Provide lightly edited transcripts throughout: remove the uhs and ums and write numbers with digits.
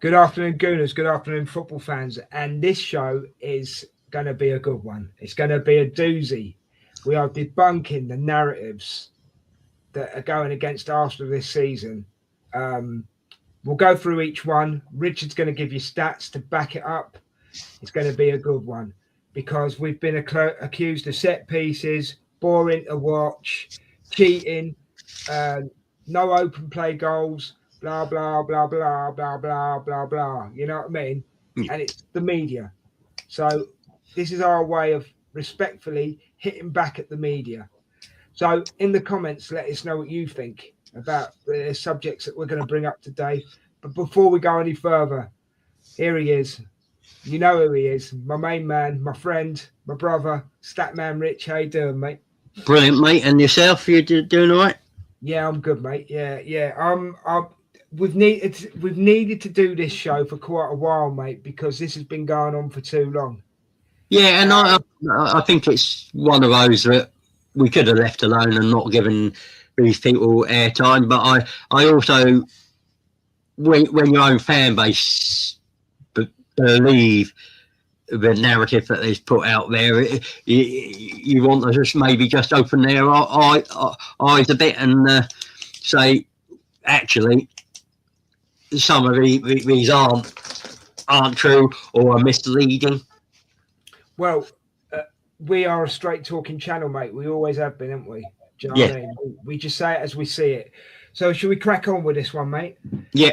Good afternoon, Gooners. Good afternoon, football fans. And this show is going to be a good one. It's going to be a doozy. We are debunking the narratives that are going against Arsenal this season. We'll go through each one. Richard's going to give you stats to back it up. It's going to be a good one because we've been accused of set pieces, boring to watch, cheating, no open play goals, blah, blah, blah, blah, blah, blah, blah, blah. You know what I mean? Yeah. And it's the media. So this is our way of respectfully hitting back at the media. So in the comments, let us know what you think about the subjects that we're going to bring up today. But before we go any further, here he is. You know who he is. My main man, my friend, my brother, Statman Rich. How you doing, mate? Brilliant, mate. And yourself? You doing all right? Yeah, I'm good, mate. Yeah. We've needed to do this show for quite a while, mate, because this has been going on for too long. Yeah, and I think it's one of those that we could have left alone and not given these people airtime. But I also, when your own fan base believe the narrative that is put out there, you want to just maybe just open their eyes a bit and say, actually, some of these aren't true or are misleading. Well, we are a straight talking channel, mate. We always have been, haven't we? Do you know what I mean? We just say it as we see it. So should we crack on with this one, mate? Yeah.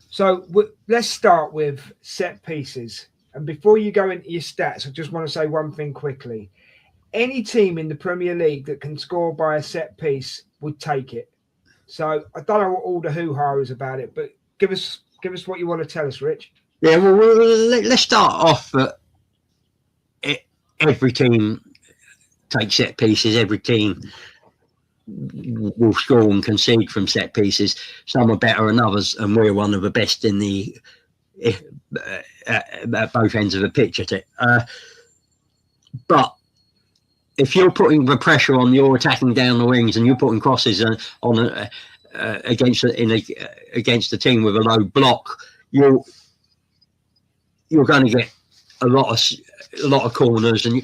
So let's start with set pieces. And before you go into your stats, I just want to say one thing quickly. Any team in the Premier League that can score by a set piece would take it. So I don't know what all the hoo-ha is about it, but give us what you want to tell us, Rich. Yeah, well, let's start off that every team takes set pieces. Every team will score and concede from set pieces. Some are better than others, and we're one of the best in the at both ends of the pitch at it. But if you're putting the pressure on, you're attacking down the wings, and you're putting crosses on against the team with a low block, you're going to get a lot of corners, and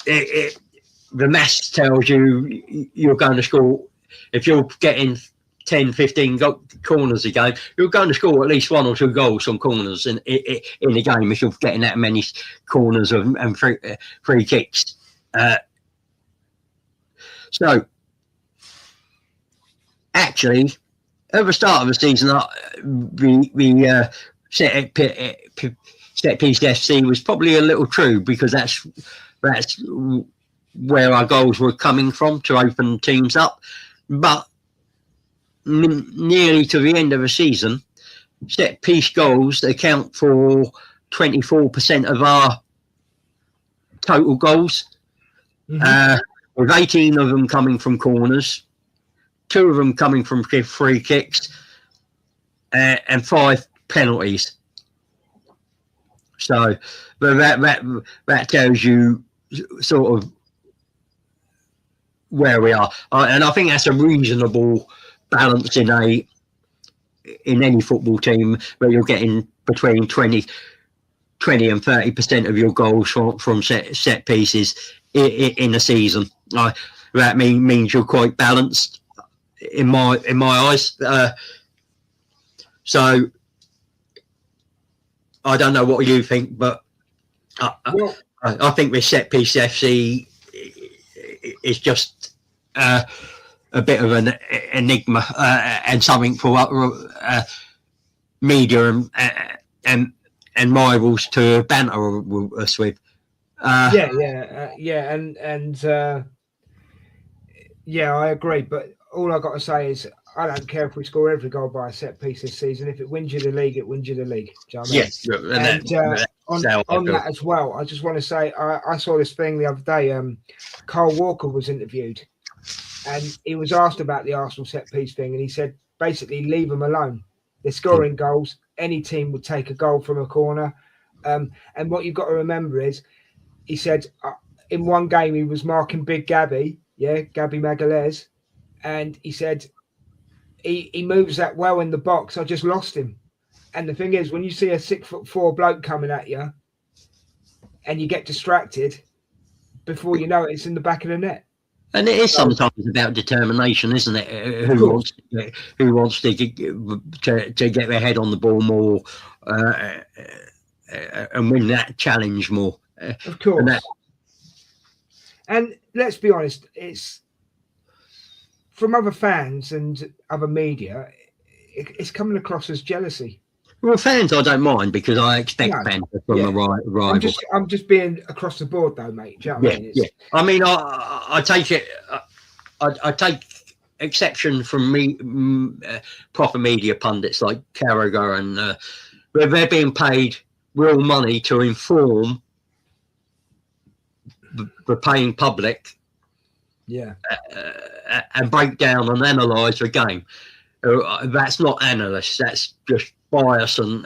the maths tells you you're going to score. If you're getting 10, 15 corners a game, you're going to score at least 1 or 2 goals from corners in the game if you're getting that many corners and free kicks. So, actually, at the start of the season, the set piece FC was probably a little true because that's where our goals were coming from to open teams up. But nearly to the end of the season, set piece goals account for 24% of our total goals, with 18 of them coming from corners, 2 of them coming from free kicks, and 5 penalties. So that tells you sort of where we are, and I think that's a reasonable balance in any football team, where you're getting between 20 and 30% of your goals from set pieces in a season. That means you're quite balanced in my eyes. So I don't know what you think, but I think this set piece FC is just a bit of an enigma and something for media and rivals to banter us with. I agree. But all I got to say is I don't care if we score every goal by a set piece this season. If it wins you the league, it wins you the league. Do you know what I mean? Yes. On that as well, I just want to say I saw this thing the other day. Carl Walker was interviewed, and he was asked about the Arsenal set piece thing, and he said basically leave them alone. They're scoring goals. Any team would take a goal from a corner. And what you've got to remember is, he said in one game he was marking Big Gabby, Gabby Magalhaes, and he said he moves that well in the box. I just lost him. And the thing is, when you see a 6'4" bloke coming at you, and you get distracted, before you know it, it's in the back of the net. And it is sometimes about determination, isn't it? Who wants to get their head on the ball more and win that challenge more? Of course. And let's be honest, it's from other fans and other media, it's coming across as jealousy. Well, fans, I don't mind because I expect banter from a rival. I'm just being across the board, though, mate. Do you know what I mean? I mean, I take it. I take exception from proper media pundits like Carragher and where they're being paid real money to inform the paying public, and break down and analyse the game. That's not analysts. That's just bias and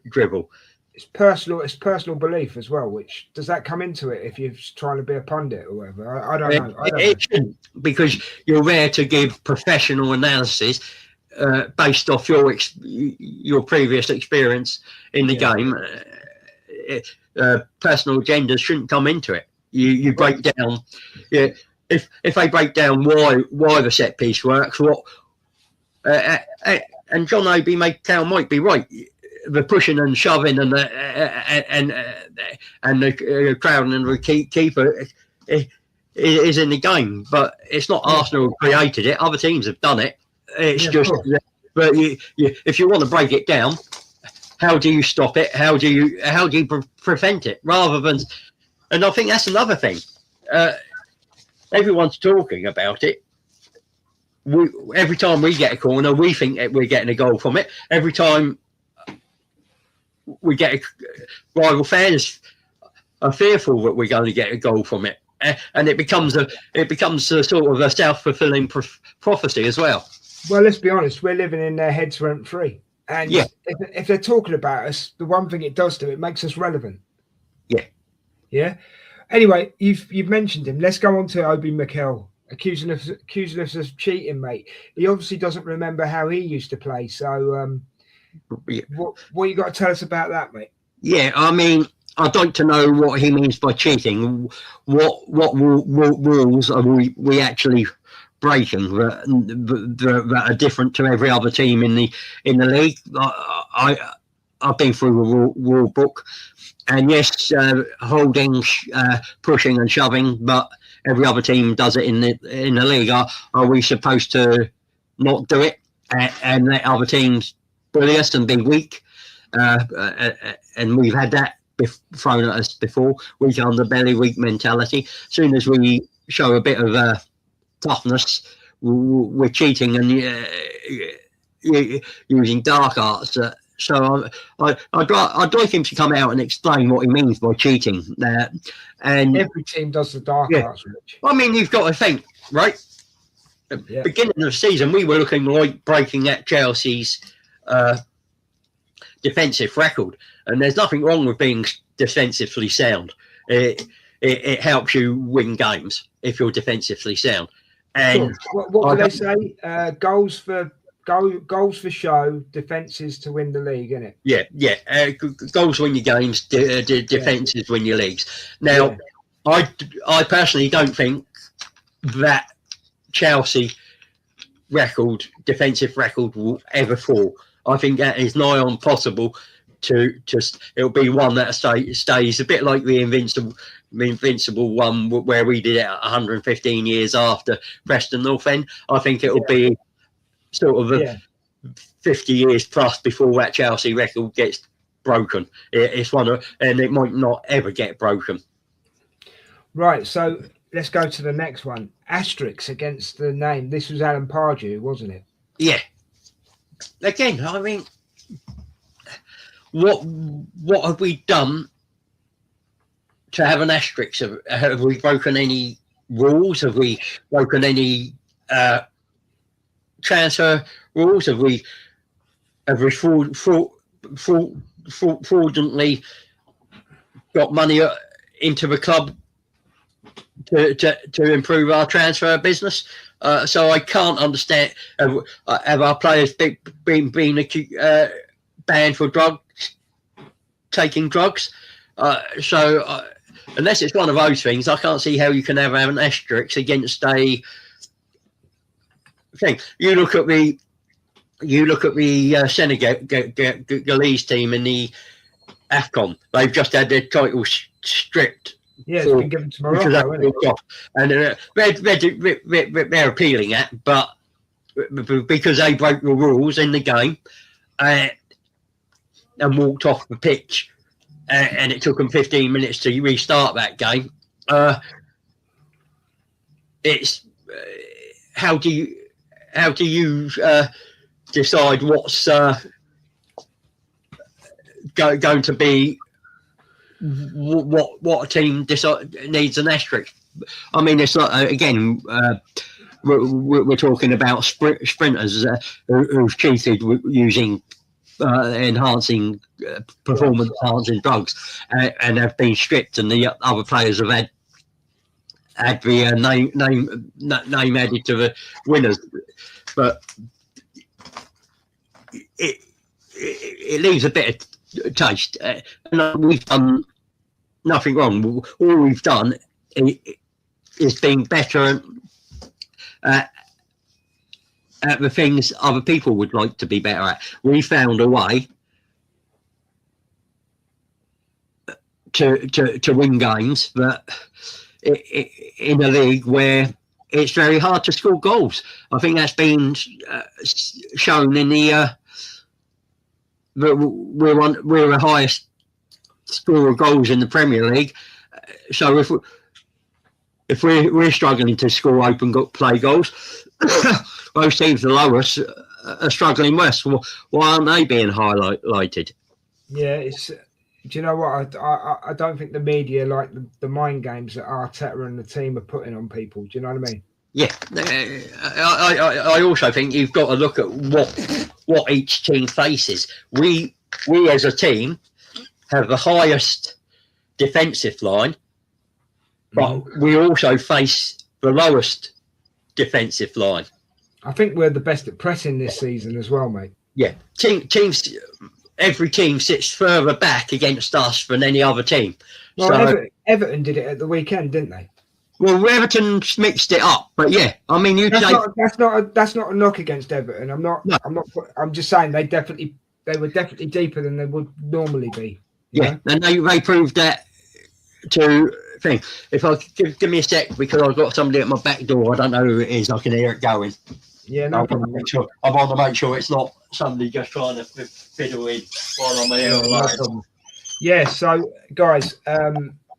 dribble. It's personal belief as well. Which does that come into it if you're trying to be a pundit or whatever? I don't know. It shouldn't, because you're there to give professional analysis based off your previous experience in the game. Personal agendas shouldn't come into it. You break down. If they break down why the set piece works, and John Obi might be right. The pushing and shoving and the crowd and the keeper is in the game, but it's not Arsenal who created it. Other teams have done it. It's just, but if you want to break it down, how do you stop it? How do you prevent it? Rather than, and I think that's another thing. Everyone's talking about it. Every time we get a corner, we think we're getting a goal from it. Every time we get rival fans are fearful that we're going to get a goal from it, and it becomes a sort of a self-fulfilling prophecy as well. Well, let's be honest, we're living in their heads rent free, and if they're talking about us, the one thing it does do, it makes us relevant. Yeah. Anyway, you've mentioned him. Let's go on to Obi Mikel. Accusing us of cheating, mate. He obviously doesn't remember how he used to play. So, what you got to tell us about that, mate? Yeah, I mean, I'd like to know what he means by cheating. What rules are we actually breaking that are different to every other team in the league? I've been through the rule book, and yes, holding, pushing, and shoving, but every other team does it in the league. Are we supposed to not do it and let other teams bully us and be weak? And we've had that thrown at us before. Weak underbelly, weak mentality. As soon as we show a bit of toughness, we're cheating and using dark arts. So I'd like him to come out and explain what he means by cheating. And every team does the dark arts, Rich. I mean, you've got to think, right? Beginning of the season, we were looking like breaking at Chelsea's defensive record, and there's nothing wrong with being defensively sound. It helps you win games if you're defensively sound. And what do they say? Goals for show, defences to win the league, isn't it? Goals win your games, defences win your leagues. Now, I personally don't think that Chelsea defensive record will ever fall. I think that is nigh on possible. It'll be one that stays a bit like the Invincible one where we did it 115 years after Preston North End. I think it'll be sort of 50 years plus before that Chelsea record gets broken. It's and it might not ever get broken. Right, so let's go to the next one. Asterix against the name. This was Alan Pardew, wasn't it? Yeah. Again, I mean, what have we done to have an asterisk? Have we broken any rules? Have we broken any transfer rules? Have we fraudulently got money into the club to improve our transfer business? So I can't understand. Have our players been banned for taking drugs. So unless it's one of those things, I can't see how you can ever have an asterisk against a thing. You look at the Senegalese team in the AFCON. They've just had their title stripped. Yeah, it's been given to Morocco, isn't it? And they're appealing at, but because they broke the rules in the game and walked off the pitch, and it took them 15 minutes to restart that game. It's how do you decide what's going to be what a team needs an asterisk? I mean, it's like again, we're talking about sprinters who've cheated using enhancing performance enhancing drugs and have been stripped, and the other players have had the name added to the winners, but it leaves a bit of taste. And we've done nothing wrong. All we've done is being better at the things other people would like to be better at. We found a way to win games, but in a league where it's very hard to score goals. I think that's been shown in the we're the highest scorer of goals in the Premier League. So if we're struggling to score open play goals, those teams below us are struggling worse. Why aren't they being highlighted? Yeah, it's. Do you know what? I don't think the media like the mind games that Arteta and the team are putting on people. Do you know what I mean? Yeah, I also think you've got to look at what each team faces. We as a team have the highest defensive line, but we also face the lowest defensive line. I think we're the best at pressing this season as well, mate. Yeah, teams. Every team sits further back against us than any other team. Well, so, Everton did it at the weekend, didn't they? Well, Everton mixed it up, but yeah, I mean, that's not a knock against Everton. I'm just saying they were definitely deeper than they would normally be. Yeah, and they proved that to thing. If I give me a sec, because I've got somebody at my back door. I don't know who it is. I can hear it going. Yeah, no problem. I want to make sure it's not somebody just trying to fiddle in while I'm here. No, yeah, so guys,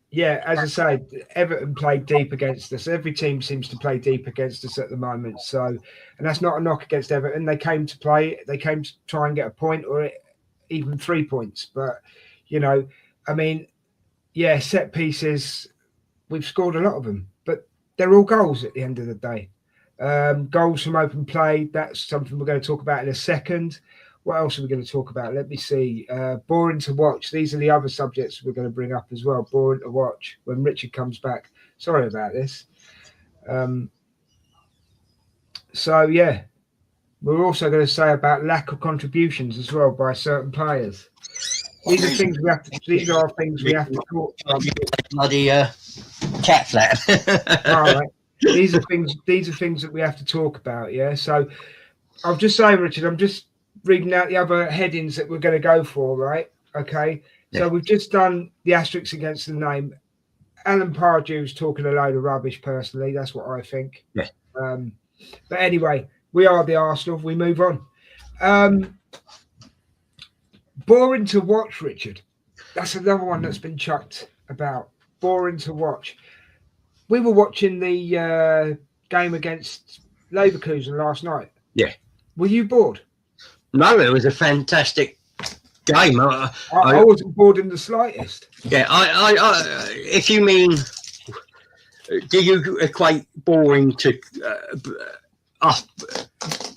yeah, as I say, Everton played deep against us. Every team seems to play deep against us at the moment. So, and that's not a knock against Everton. They came to play. They came to try and get a point or even 3 points. But, you know, I mean, yeah, set pieces, we've scored a lot of them. But they're all goals at the end of the day. Goals from open play, that's something we're going to talk about in a second. What else are we going to talk about? Let me see. Boring to watch. These are the other subjects we're going to bring up as well. Boring to watch when Richard comes back. Sorry about this. So, yeah. We're also going to say about lack of contributions as well by certain players. These are things we have to talk about. Bloody cat flap. All right. These are things that we have to talk about, yeah. So I'll just say, Richard, I'm just reading out the other headings that we're going to go for, right? Okay. Yeah. So we've just done the asterisks against the name. Alan Pardew's talking a load of rubbish, personally. That's what I think. Yeah. But anyway, we are the Arsenal. We move on. Boring to watch, Richard. That's another one that's been chucked about. Boring to watch. We were watching the game against Leverkusen last night. Yeah. Were you bored? No, it was a fantastic game. I wasn't bored in the slightest. Yeah, I if you mean, do you equate boring to us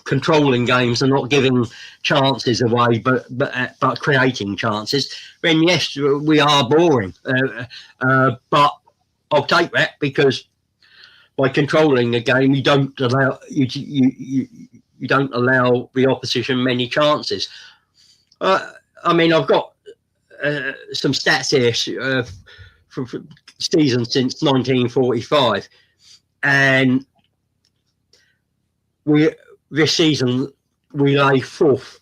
controlling games and not giving chances away, but creating chances? Then yes, we are boring. But I'll take that, because by controlling a game, you don't allow you don't allow the opposition many chances. I mean, I've got some stats here from season since 1945, and this season we lay fourth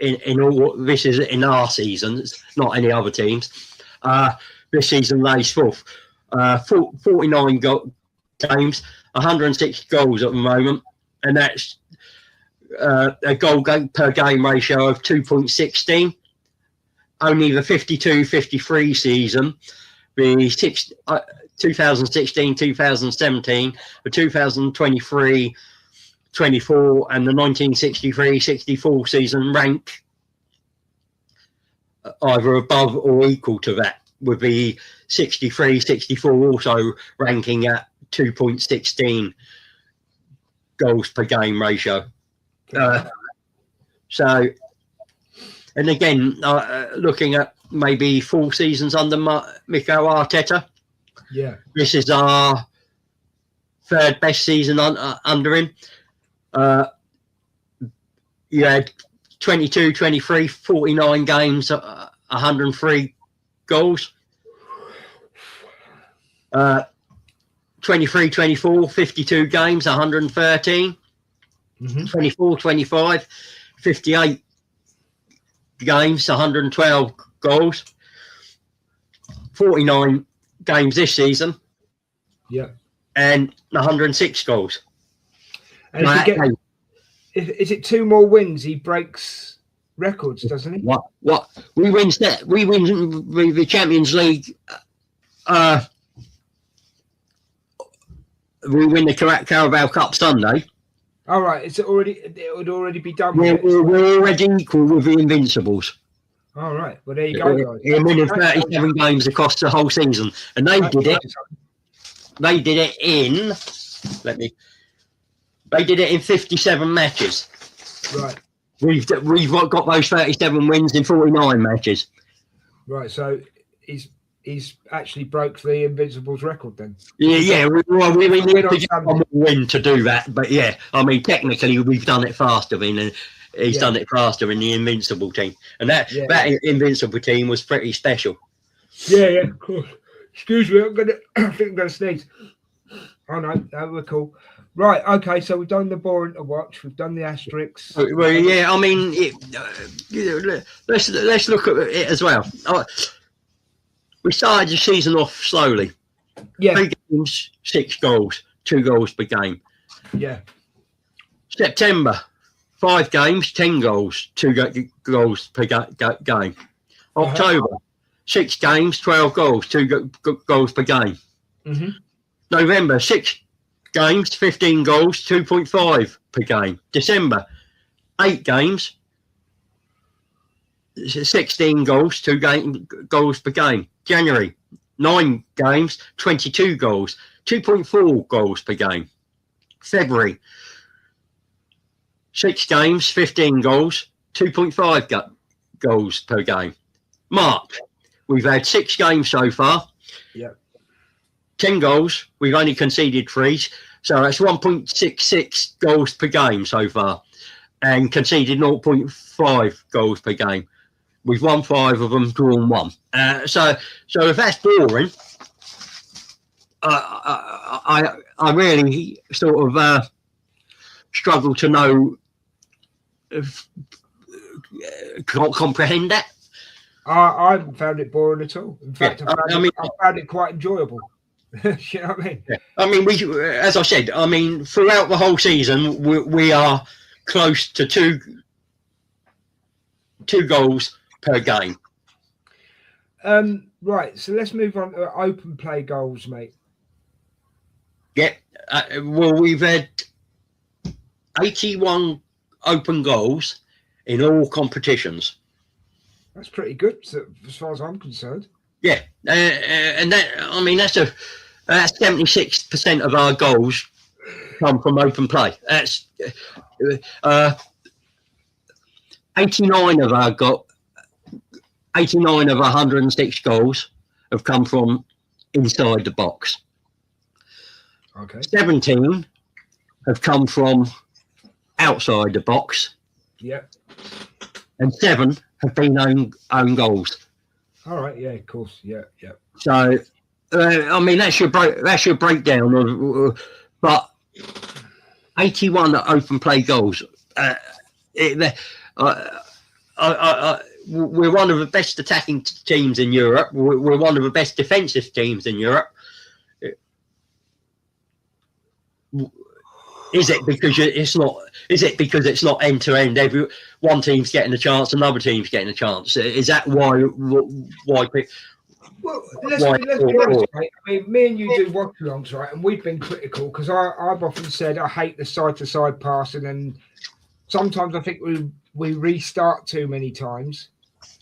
in all. This is in our season, it's not any other teams. This season lays fourth. 49 games, 106 goals at the moment, and that's a goal per game ratio of 2.16. Only the 52-53 season, the 2016-2017, the 2023-24, and the 1963-64 season rank either above or equal to that, with the 63-64 also ranking at 2.16 goals per game ratio. So, and again, looking at maybe 4 seasons under Mikel Arteta, this is our 3rd best season under him. You had 22, 23, 49 games, 103 goals. 23, 24, 52 games, 113. 24, 25, 58 games, 112 goals. 49 games this season. And 106 goals. And is it 2 more wins, he breaks records, doesn't he? What? We win the Champions League. We win the Carabao Cup Sunday. All right, it would already be done. We're already equal with the Invincibles. All right, well there you go, guys. We're winning 37 games across the whole season, and they did it. They did it in. They did it in 57 matches. Right. We've got those 37 wins in 49 matches. Right. So he's actually broke the Invincibles record then. Yeah. We need to get one more win to do that, but yeah, I mean technically we've done it faster than he's done it faster in the Invincible team, and that Invincible team was pretty special. Yeah, of course. Excuse me, I think I'm gonna sneeze. Oh no, that was cool. Right, okay, so we've done the boring to watch, we've done the asterisks. Well, yeah, I mean, let's look at it as well. We started the season off slowly. 3 games, 6 goals, 2 goals per game. Yeah. September, 5 games, 10 goals, 2 goals per game. October, 6 games, 12 goals, 2 goals per game. November, 6 games, 15 goals, 2.5 per game. December, 8 games, 16 goals, 2 goals per game. January, 9 games, 22 goals, 2.4 goals per game. February, 6 games, 15 goals, 2.5 goals per game. March, we've had 6 games so far. 10 goals. We've only conceded 3, so that's 1.66 goals per game so far, and conceded 0.5 goals per game. We've won 5 of them, drawn 1. So if that's boring, I really sort of struggle to know, can't comprehend that. I haven't found it boring at all. In fact, I found it quite enjoyable. You know what I mean? Yeah. I mean, as I said, I mean, throughout the whole season, we are close to two goals per game. Right, so let's move on to open play goals, mate. Yeah, well, we've had 81 open goals in all competitions. That's pretty good, as far as I'm concerned. Yeah, and that, I mean, that's 76% of our goals come from open play. That's 89 of our 106 goals have come from inside the box. Okay. 17 have come from outside the box. Yeah. And 7 have been own goals. All right, yeah, of course, yeah. So, I mean, that's your breakdown of, but 81 open play goals. We're one of the best attacking teams in Europe. We're one of the best defensive teams in Europe. Is it because it's not? Is it because it's not end to end? One team's getting a chance, another team's getting a chance. Is that why? Well, let's be honest, right? I mean, me and you do watch-alongs, right? And we've been critical because I've often said I hate the side-to-side passing, and sometimes I think we restart too many times.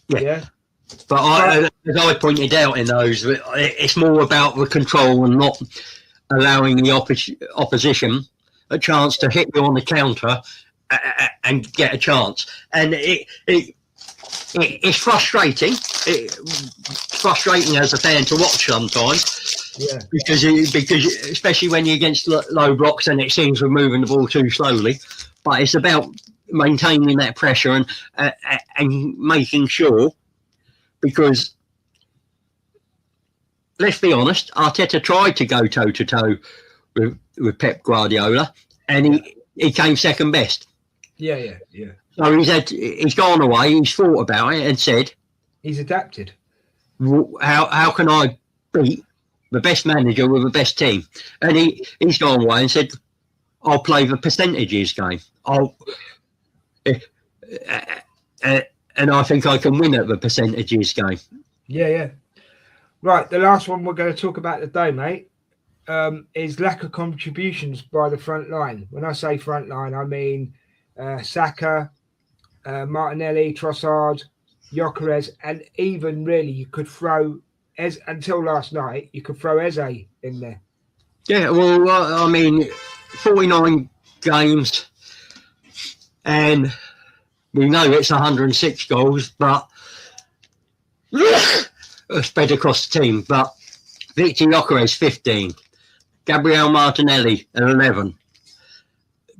Yeah. But as I pointed out in those, it's more about the control and not allowing the opposition a chance to hit you on the counter and get a chance. And it's frustrating. It's frustrating as a fan to watch sometimes. Yeah. Because especially when you're against low blocks and it seems we're moving the ball too slowly. But it's about maintaining that pressure and making sure, because let's be honest, Arteta tried to go toe to toe with Pep Guardiola, and he came second best. Yeah. So he's gone away, he's thought about it and said he's adapted. How can I beat the best manager with the best team? And he's gone away and said, I'll play the percentages game. And I think I can win at the percentages game. Yeah. Right, the last one we're going to talk about today, mate, is lack of contributions by the front line. When I say front line, I mean Saka, Martinelli, Trossard, Gyökeres, and even really you could throw, until last night, you could throw Eze in there. Yeah, well, I mean, 49 games, and we know it's 106 goals, but spread across the team. But Richy Unfiltered 15, Gabriel Martinelli 11,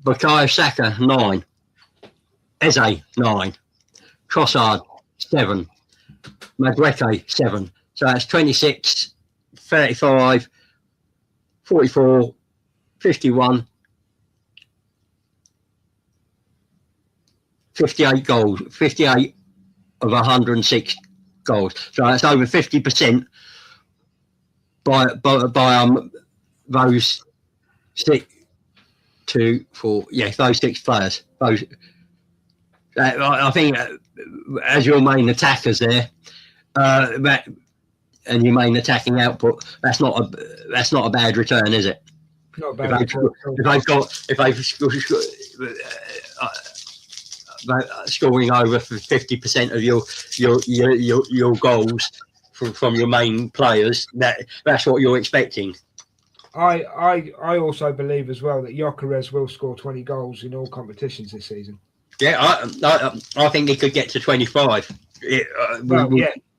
Bukayo Saka 9, Eze 9, Trossard 7, Madueke 7. So that's 26, 35, 44, 51, 58 goals, 58 of 106 goals. So that's over 50% by those those 6 players. I think as your main attackers there, and your main attacking output, that's not a bad return, is it? Not a bad return. If they've scoring over 50% of your goals from your main players, that's what you're expecting. I also believe as well that Gyökeres will score 20 goals in all competitions this season. Yeah, I think he could get to 25.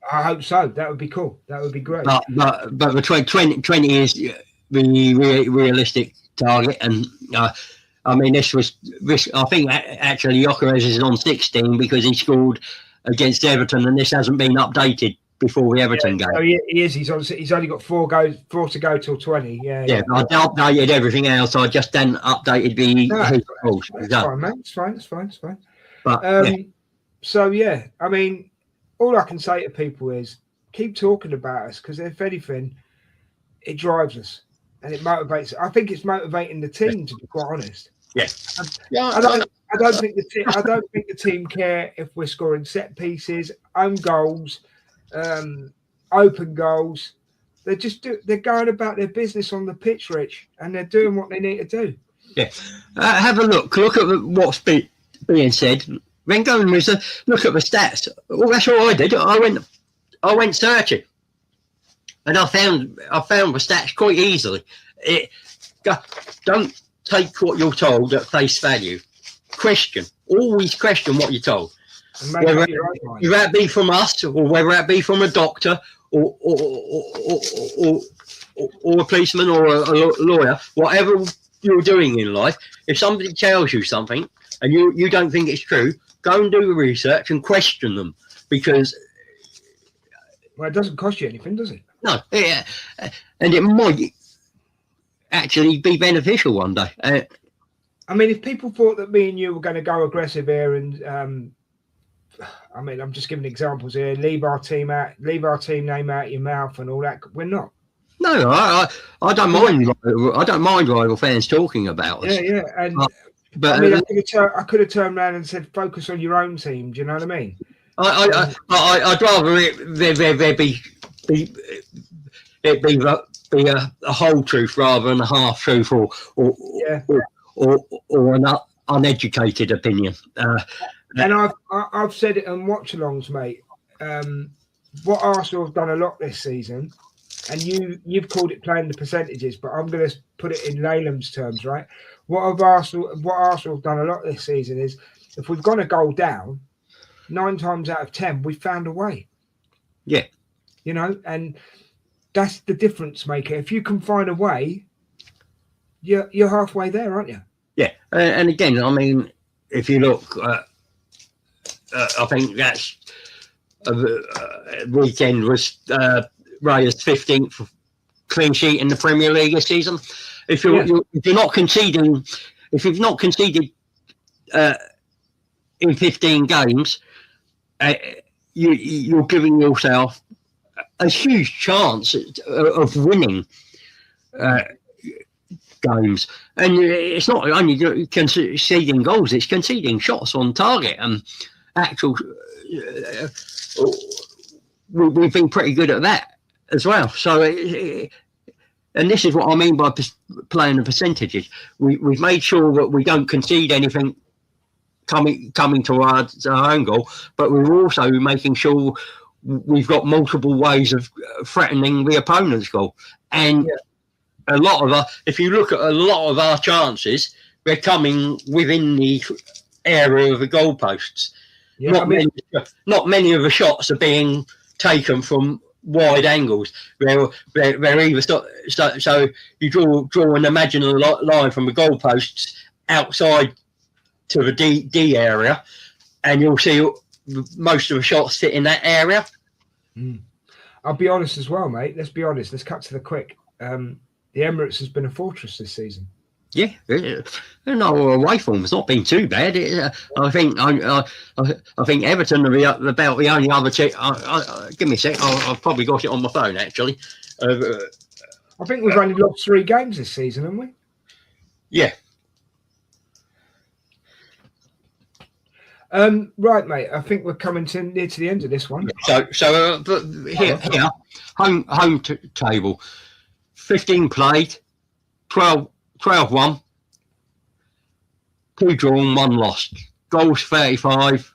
I hope so. That would be cool. That would be great. But the 20 is the realistic target, and I mean, this. I think actually Gyökeres is on 16 because he scored against Everton, and this hasn't been updated before the Everton game. Oh, he is. He's only got four to go till 20. Yeah. I updated everything else. I just then updated the goals. It's fine, mate. It's fine. But so yeah, I mean, all I can say to people is keep talking about us, because if anything, it drives us and it motivates. I think it's motivating the team, to be quite honest. Yes. I don't think the team care if we're scoring set pieces, own goals, open goals. They're going about their business on the pitch, Rich, and they're doing what they need to do. Yeah. Have a look. Look at what's being said. Then go and look at the stats. Well, that's what I did. I went searching, and I found the stats quite easily. Don't take what you're told at face value. Always question what you're told. Whether that be from us, or whether that be from a doctor, or a policeman, or a lawyer, whatever you're doing in life. If somebody tells you something and you don't think it's true, go and do the research and question them. because Well, it doesn't cost you anything, does it? no, and it might actually be beneficial one day. I mean, if people thought that me and you were going to go aggressive here and I mean, I'm just giving examples here. Leave our team name out your mouth and all that. We're not. No, I don't mind. I don't mind rival fans talking about us. Yeah, and but I mean, I could have turned around and said, "Focus on your own team." Do you know what I mean? I'd rather it be a whole truth rather than a half truth or an uneducated opinion. And I've said it on watch-alongs, mate. What Arsenal have done a lot this season, and you've called it playing the percentages, but I'm going to put it in layman's terms, right? What Arsenal have done a lot this season is, if we've gone a goal down, 9 times out of 10 we've found a way. Yeah, you know, and that's the difference maker. If you can find a way, you're halfway there, aren't you? Yeah, and again, I mean, if you look. I think that's weekend was Raya's 15th clean sheet in the Premier League this season. If you've not conceded in 15 games, you're giving yourself a huge chance of winning games. And it's not only conceding goals; it's conceding shots on target and. Actual, we've been pretty good at that as well. So, and this is what I mean by playing the percentages. We've made sure that we don't concede anything coming to our own goal, but we're also making sure we've got multiple ways of threatening the opponent's goal. And a lot of if you look at a lot of our chances, they're coming within the area of the goalposts. Yeah, not many of the shots are being taken from wide angles. They're either so you draw an imaginary line from the goalposts outside to the D area, and you'll see most of the shots sit in that area. I'll be honest as well, mate. Let's be honest. Let's cut to the quick. The Emirates has been a fortress this season. Yeah, no, away form has not been too bad. I think Everton are about the only other team. Give me a sec. I've probably got it on my phone actually. I think we've only lost 3 games this season, haven't we? Yeah. Right, mate. I think we're coming near to the end of this one. But here, home table, 15 played, 12 won, 2 drawn, 1 lost. Goals 35,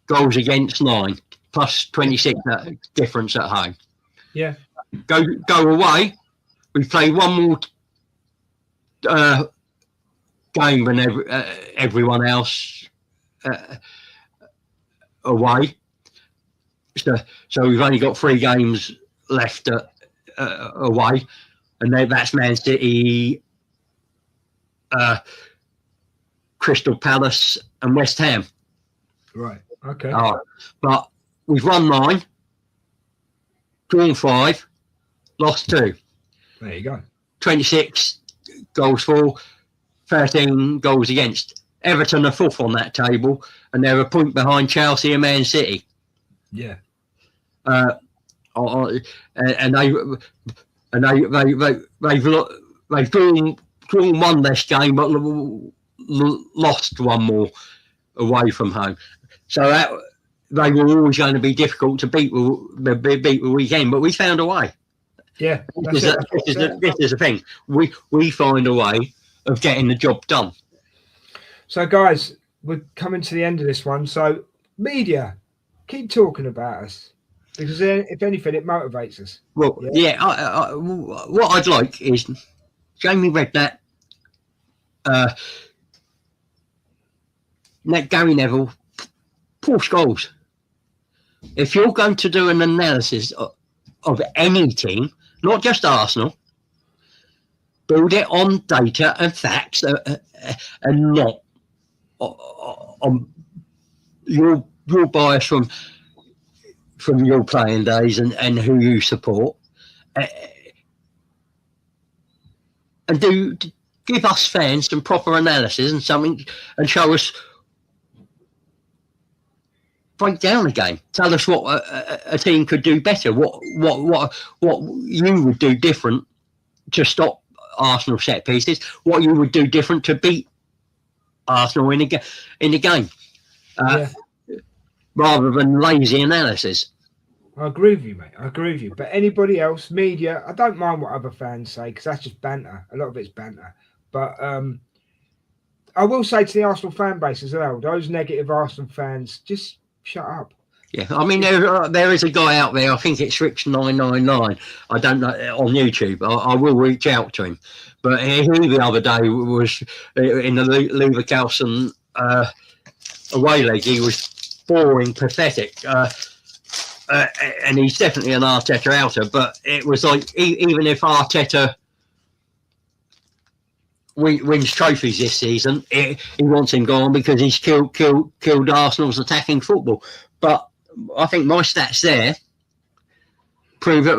goals against 9, plus 26 difference at home. Yeah. Go away. We played one more game than everyone else away. So we've only got 3 games left away. And then that's Man City, Crystal Palace, and West Ham. Right. Okay. But we've won 9, drawn 5, lost 2. There you go. 26 goals for, 13 goals against. Everton are 4th on that table, and they're a point behind Chelsea and Man City. Yeah. And they've drawn 1 less game, but lost 1 more away from home. So that they were always going to be difficult to beat the weekend, but we found a way. Yeah, this is the thing. We find a way of getting the job done. So, guys, we're coming to the end of this one. So, media, keep talking about us. Because if anything, it motivates us. Well, yeah. What I'd like is Jamie Redknapp, Gary Neville, Paul Scholes. If you're going to do an analysis of any team, not just Arsenal, build it on data and facts, and not on your your bias from your playing days and who you support, and give us fans some proper analysis and something, and show us, break down a game, tell us what a team could do better, what you would do different to stop Arsenal set pieces, what you would do different to beat Arsenal in the game, rather than lazy analysis. I agree with you, mate. I agree with you. But anybody else, media, I don't mind what other fans say because that's just banter. A lot of it's banter. But I will say to the Arsenal fan base as well, those negative Arsenal fans, just shut up. Yeah, I mean, there is a guy out there, I think it's Rich999, I don't know, on YouTube. I will reach out to him. But he the other day was in the Leverkusen away leg. He was boring, pathetic. And he's definitely an Arteta outer, but it was like, even if Arteta wins trophies this season, he wants him gone because he's killed Arsenal's attacking football. But I think my stats there prove that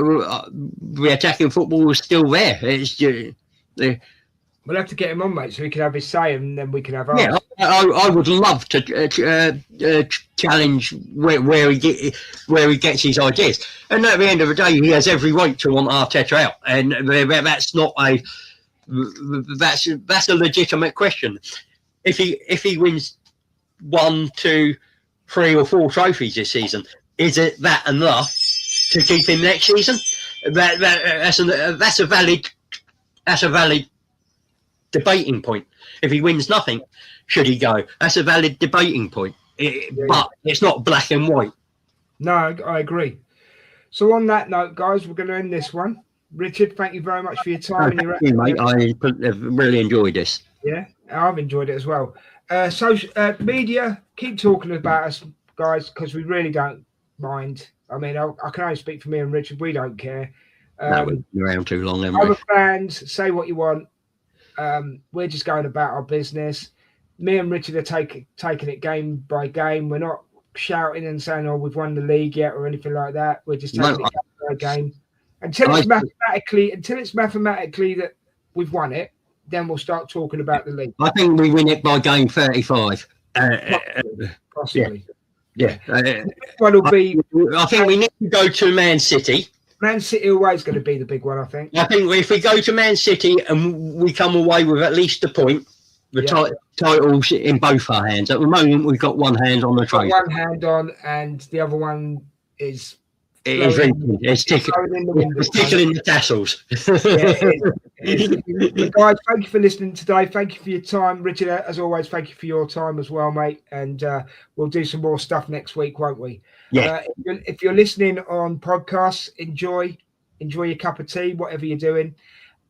the attacking football was still there. It's just, we'll have to get him on, mate, so he can have his say and then we can have ours. Yeah, I would love to challenge where he gets his ideas. And at the end of the day, he has every right to want Arteta out, and that's not that's a legitimate question. If he wins 1, 2, 3 or 4 trophies this season, is it that enough to keep him next season? That's a valid debating point. If he wins nothing, should he go? That's a valid debating point. But it's not black and white. No, I agree. So on that note, guys, we're going to end this one. Richard, thank you very much for your time. Thank you, mate. I really enjoyed this. Yeah, I've enjoyed it as well. Media, keep talking about us, guys, because we really don't mind. I mean, I can only speak for me and Richard. We don't care. No, we've been around too long, haven't we? Other fans, say what you want. We're just going about our business. Me and Richard are taking it game by game. We're not shouting and saying, "Oh, we've won the league yet" or anything like that. We're just taking it game by game until it's mathematically that we've won it. Then we'll start talking about the league. I think we win it by game 35. Possibly. Yeah. One will be. I think we need to go to Man City. Man City always going to be the big one, I think. I think if we go to Man City and we come away with at least a point, the title's in both our hands. At the moment, we've got one hand on the trophy. One hand on, and the other one is. It's tickling the tassels. Guys, thank you for listening today. Thank you for your time. Richard, as always, thank you for your time as well, mate. And we'll do some more stuff next week, won't we? Yeah. If you're listening on podcasts, enjoy your cup of tea, whatever you're doing.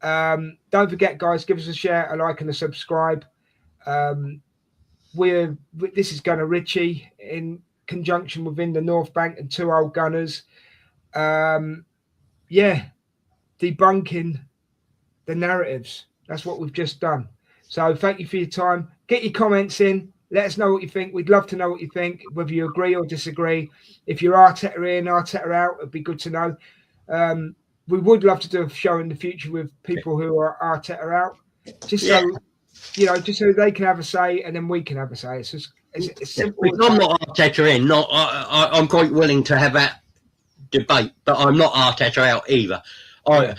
Don't forget, guys, give us a share, a like, and a subscribe. This is Gunner Richie in conjunction within the North Bank and 2 old Gunners. Debunking the narratives. That's what we've just done. So thank you for your time. Get your comments in. Let us know what you think. We'd love to know what you think, whether you agree or disagree. If you're Arteta in, Arteta out, it'd be good to know. We would love to do a show in the future with people who are Arteta out, just so they can have a say and then we can have a say. It's simple. I'm not Arteta in. I'm quite willing to have that debate, but I'm not Arteta out either. I'm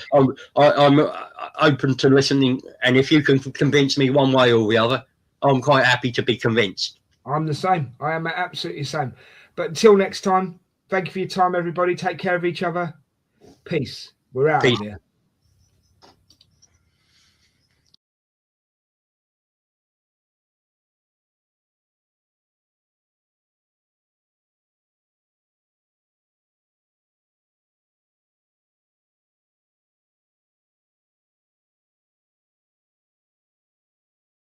open to listening, and if you can convince me one way or the other, I'm quite happy to be convinced. I'm the same. I am absolutely the same. But until next time, thank you for your time, everybody. Take care of each other. Peace. We're out of here.